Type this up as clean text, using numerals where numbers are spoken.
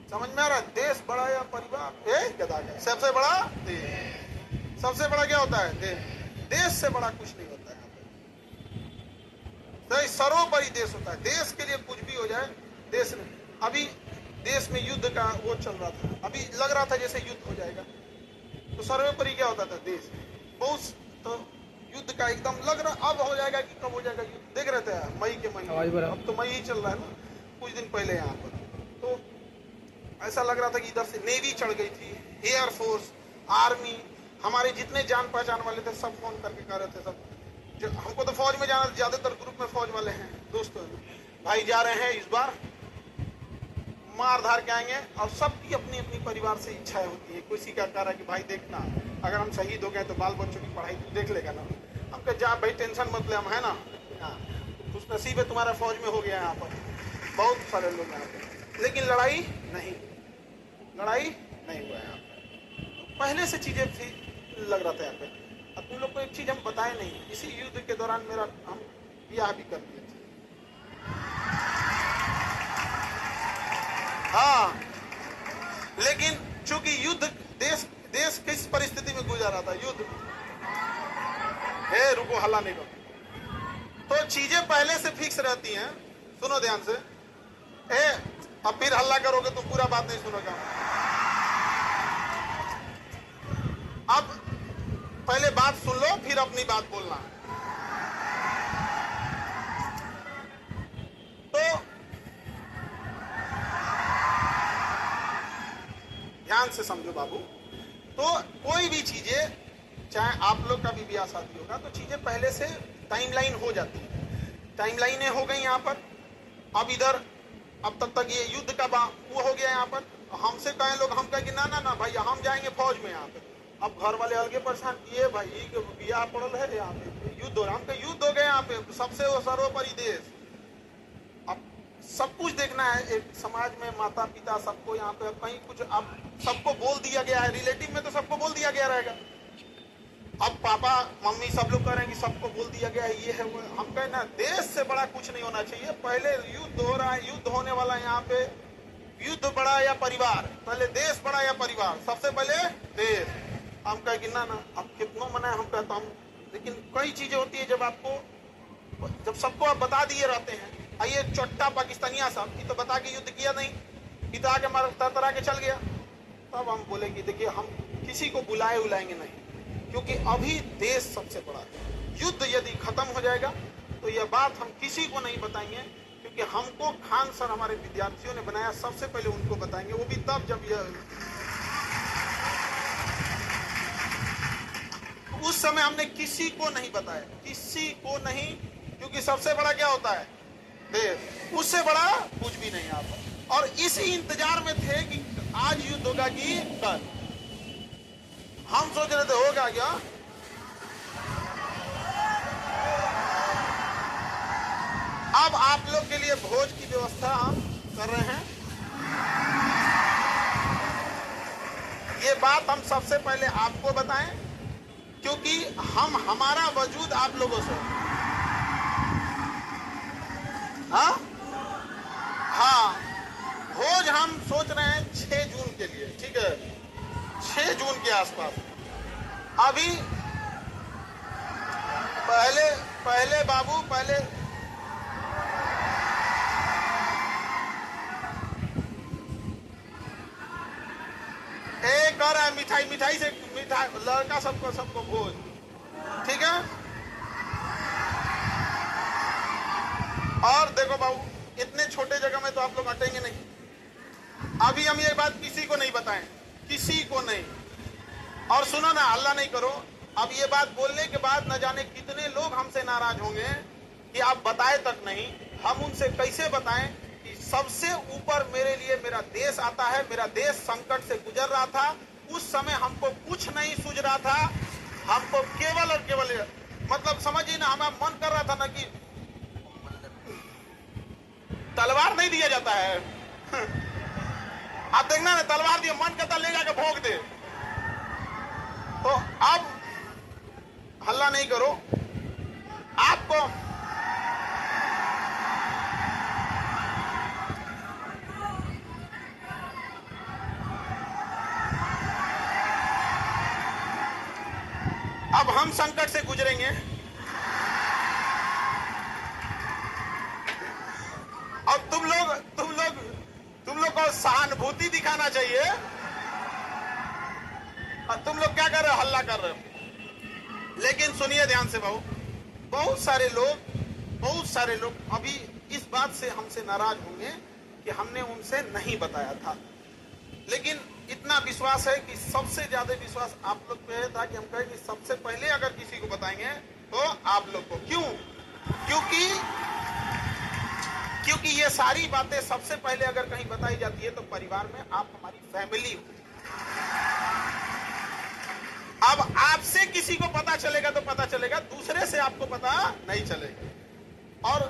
समझ में आ रहा है? देश बड़ा या परिवार, गधा का सबसे बड़ा देश। सबसे बड़ा क्या होता है? देश। देश से बड़ा कुछ नहीं होता है। तो सर्वोपरि देश होता है। देश के लिए कुछ भी हो जाए, देश में अभी देश में युद्ध का वो चल रहा था, अभी लग रहा था जैसे युद्ध हो जाएगा, तो सर्वोपरि क्या होता था? देश। बहुत तो युद्ध का एकदम लग रहा अब हो जाएगा कि कब हो जाएगा युद्ध, देख रहे थे मई के महीने, अब तो मई ही चल रहा है ना, कुछ दिन पहले यहाँ पर तो ऐसा लग रहा था कि इधर से नेवी चढ़ गई थी, एयरफोर्स, आर्मी, हमारे जितने जान पहचान वाले थे सब फोन करके कह रहे थे, सब जो हमको तो फौज में जाना, ज्यादातर ग्रुप में फौज वाले हैं दोस्तों, भाई जा रहे हैं इस बार मार धार के आएंगे। और सबकी अपनी अपनी परिवार से इच्छाएं होती है। किसी का कह रहा है कि भाई देखना, अगर हम शहीद हो गए तो बाल बच्चों की पढ़ाई तू देख लेगा ना। हम कह जा भाई टेंशन मत ले, हम है ना, खुश नसीब है तुम्हारा फौज में हो गया यहाँ पर, बहुत सारे लोग यहाँ पे, लेकिन लड़ाई नहीं हुआ यहाँ पे। पहले से चीजें थी, लग रहा था यहाँ पे। अब तुम लोग को एक चीज हम बताए नहीं, इसी युद्ध के दौरान हम ब्याह भी कर दिए थे। हाँ, लेकिन चूंकि युद्ध देश किस परिस्थिति में गुजर रहा था, युद्ध, रुको हल्ला नहीं करो, तो चीजें पहले से फिक्स रहती हैं। सुनो ध्यान से, अब फिर हल्ला करोगे तो पूरा बात नहीं सुनोगा। अब पहले बात सुन लो, फिर अपनी बात बोलना। तो ध्यान से समझो बाबू, तो कोई भी चीजें, चाहे आप लोग का भी ब्याह शादी होगा, तो चीजें पहले से टाइमलाइन हो जाती है। टाइमलाइनें हो गई यहाँ पर। अब इधर अब तक ये युद्ध का वो हो गया यहाँ पर। हमसे कहे लोग, हम कहे कि ना ना ना भाई हम जाएंगे फौज में यहाँ पे। अब घर वाले अलगे परेशान किए, भाई ब्याह पड़ल है यहाँ पे, युद्ध हो रहा, हम कहे युद्ध हो गया यहाँ पे, सबसे वो सर्वोपरि देश। अब सब कुछ देखना है, एक समाज में माता पिता सबको यहाँ पे कहीं कुछ, अब सबको बोल दिया गया है, रिलेटिव में तो सबको बोल दिया गया रहेगा। अब पापा मम्मी सब लोग कह रहे हैं कि सबको बोल दिया गया है, ये है वो। हम कहें ना, देश से बड़ा कुछ नहीं होना चाहिए। पहले युद्ध हो रहा है, युद्ध होने वाला है यहाँ पे, युद्ध बड़ा या परिवार, पहले देश बड़ा या परिवार, सबसे पहले देश। हम कहे कि ना ना, अब कितनों मना है, हम कहता हूँ, लेकिन कई चीजें होती है जब सबको आप बता दिए रहते हैं। आइए चोट्टा पाकिस्तानिया साहब की तो बता के युद्ध किया नहीं, पिता के मार तरतरा के चल गया, तब हम बोले कि देखिए हम किसी को बुलाएंगे नहीं, क्योंकि अभी देश सबसे बड़ा है। युद्ध यदि खत्म हो जाएगा तो यह बात हम किसी को नहीं बताएंगे, क्योंकि हमको खान सर हमारे विद्यार्थियों ने बनाया, सबसे पहले उनको बताएंगे, वो भी तब जब यह, उस समय हमने किसी को नहीं बताया, किसी को नहीं, क्योंकि सबसे बड़ा क्या होता है? देश। उससे बड़ा कुछ भी नहीं आता। और इसी इंतजार में थे कि आज युद्ध होगा कि कल। हम सोच रहे थे होगा क्या, अब आप लोग के लिए भोज की व्यवस्था हम कर रहे हैं। ये बात हम सबसे पहले आपको बताएं, क्योंकि हमारा वजूद आप लोगों से, हाँ, भोज हम सोच रहे हैं 6 जून के लिए, ठीक है, 6 जून के आसपास। अभी पहले बाबू, पहले एक और मिठाई से लड़का सबको भोज, ठीक है। और देखो बाबू, इतने छोटे जगह में तो आप लोग अटेंगे नहीं। अभी हम ये बात किसी को नहीं बताएं, किसी को नहीं। और सुनो ना, हल्ला नहीं करो। अब ये बात बोलने के बाद न जाने कितने लोग हमसे नाराज होंगे कि आप बताए तक नहीं। हम उनसे कैसे बताएं कि सबसे ऊपर मेरे लिए मेरा देश आता है। मेरा देश संकट से गुजर रहा था, उस समय हमको कुछ नहीं सूझ रहा था। हमको केवल और केवल, मतलब समझिए ना, हमारा मन कर रहा था ना कि तलवार नहीं दिया जाता है आप देखना ना, तलवार दिया, मन करता ले जाकर भोग दे। तो अब हल्ला नहीं करो। आपको अब हम संकट से गुजरेंगे और तुम लोग को सहानुभूति दिखाना चाहिए और तुम लोग क्या कर रहे हो, हल्ला कर रहे हो। लेकिन सुनिए ध्यान से भाऊ, बहुत सारे लोग अभी इस बात से हमसे नाराज होंगे कि हमने उनसे नहीं बताया था। लेकिन इतना विश्वास है कि सबसे ज्यादा विश्वास आप लोग पे था कि हम कहें कि सबसे पहले अगर किसी को बताएंगे तो आप लोग को। क्यों? क्योंकि ये सारी बातें सबसे पहले अगर कहीं बताई जाती है तो परिवार में आप हमारी फैमिली हो। अब आपसे किसी को पता चलेगा तो पता चलेगा, दूसरे से आपको पता नहीं चलेगा। और